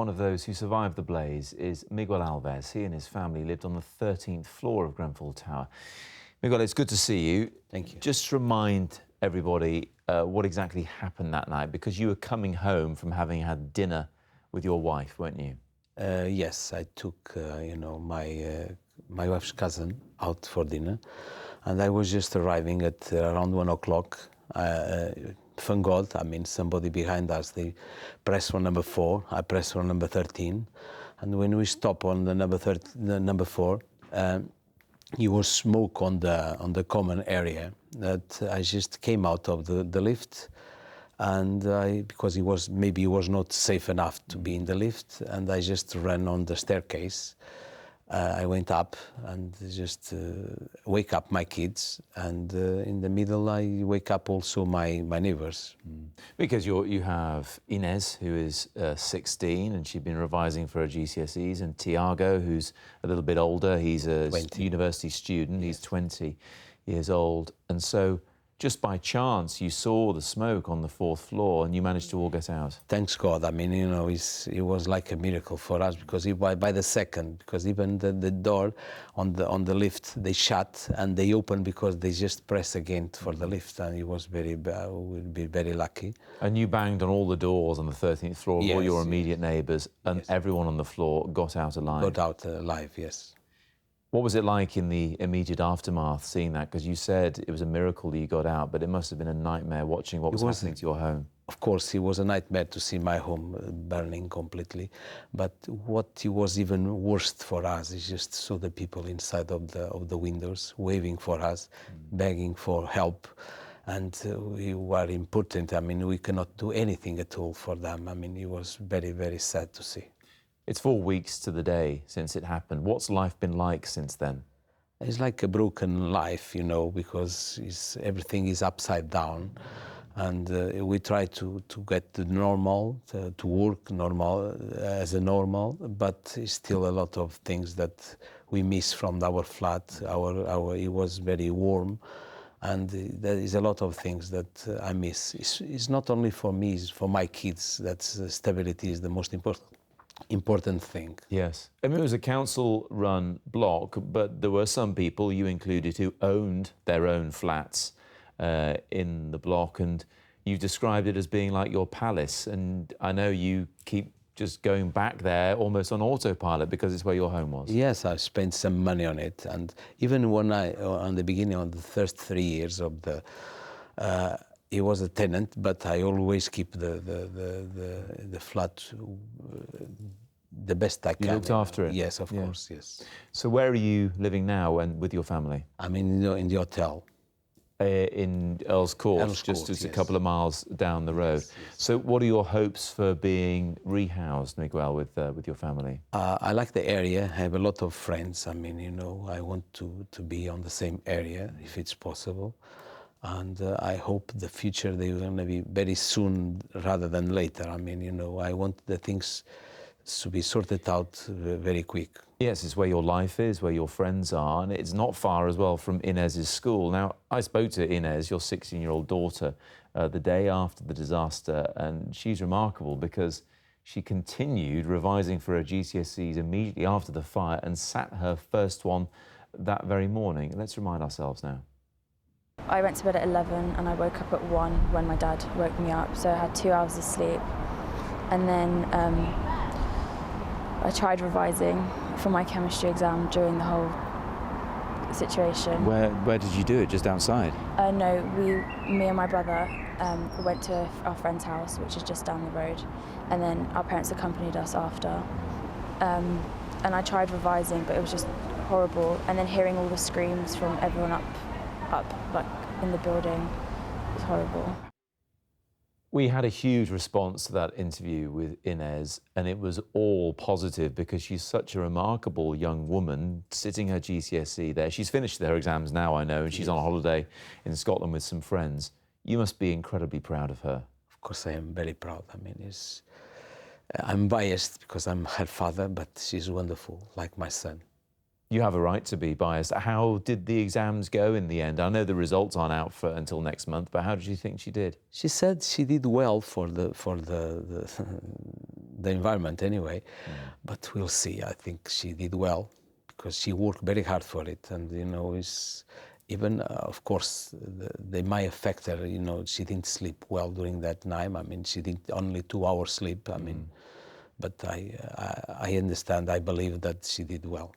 One of those who survived the blaze is Miguel Alves. He and his family lived on the 13th floor of Grenfell Tower. Miguel, it's good to see you. Thank you. Just remind everybody what exactly happened that night, because you were coming home from having had dinner with your wife, weren't you? Yes, I took, my wife's cousin out for dinner, and I was just arriving at around 1 o'clock. Thank God, somebody behind us, they pressed for number 4, I pressed for number 13, and when we stopped on the number 4, there was smoke on the common area. That I just came out of the lift, and because it was not safe enough to be in the lift, and I just ran on the staircase. I went up and just wake up my kids, and in the middle I wake up also my neighbors. Because you have Inez, who is 16, and she'd been revising for her GCSEs, and Tiago, who's a little bit older. He's a 20. University student. Yes. He's 20 years old. And so just by chance, you saw the smoke on the 4th floor and you managed to all get out. Thanks God. It was like a miracle for us, because by the second, because even the door on the lift, they shut and they opened because they just pressed again for the lift, and it was we'd be very lucky. And you banged on all the doors on the 13th floor of all your immediate neighbours, and Yes. everyone on the floor got out alive. Got out alive, yes. What was it like in the immediate aftermath, seeing that? Because you said it was a miracle that you got out, but it must have been a nightmare watching what was happening to your home. Of course, it was a nightmare to see my home burning completely. But what was even worse for us is just saw the people inside of the windows waving for us, begging for help. And we were important. We cannot do anything at all for them. It was very, very sad to see. It's 4 weeks to the day since it happened. What's life been like since then? It's like a broken life, because everything is upside down. And we try to get to normal, to work normal, as a normal, but it's still a lot of things that we miss from our flat. It was very warm, and there is a lot of things that I miss. It's not only for me, it's for my kids. That stability is the most important thing. Yes. It was a council-run block, but there were some people, you included, who owned their own flats in the block, and you described it as being like your palace. And I know you keep just going back there almost on autopilot because it's where your home was. Yes, I spent some money on it, and even when on the beginning, on the first 3 years of it was a tenant, but I always keep the flat the best I can. You looked after it? Yes, of course, yes. So where are you living now and with your family? I'm in the hotel. In Earl's Court, just a couple of miles down the road. Yes. So what are your hopes for being rehoused, Miguel, with your family? I like the area. I have a lot of friends. I want to be on the same area if it's possible. And I hope the future they're going to be very soon rather than later. I want the things to be sorted out very quick. Yes, it's where your life is, where your friends are, and it's not far as well from Inez's school. Now, I spoke to Inez, your 16-year-old daughter, the day after the disaster, and she's remarkable because she continued revising for her GCSEs immediately after the fire and sat her first one that very morning. Let's remind ourselves now. I went to bed at 11 and I woke up at 1 when my dad woke me up, so I had 2 hours of sleep. And then I tried revising for my chemistry exam during the whole situation. Where did you do it? Just outside? No, me and my brother went to our friend's house, which is just down the road, and then our parents accompanied us after. And I tried revising, but it was just horrible. And then hearing all the screams from everyone up like in the building was horrible. We had a huge response to that interview with Inez, and it was all positive because she's such a remarkable young woman sitting her GCSE there. She's finished her exams now, I know, and she's on a holiday in Scotland with some friends. You must be incredibly proud of her. Of course, I am very proud. I'm biased because I'm her father, but she's wonderful, like my son. You have a right to be biased. How did the exams go in the end? I know the results aren't out until next month, but how did you think she did? She said she did well for the the environment anyway. But we'll see. I think she did well because she worked very hard for it, and you know, is even of course they might affect her. You know, she didn't sleep well during that time. I mean, she did only 2 hours sleep. I mean, but I understand. I believe that she did well.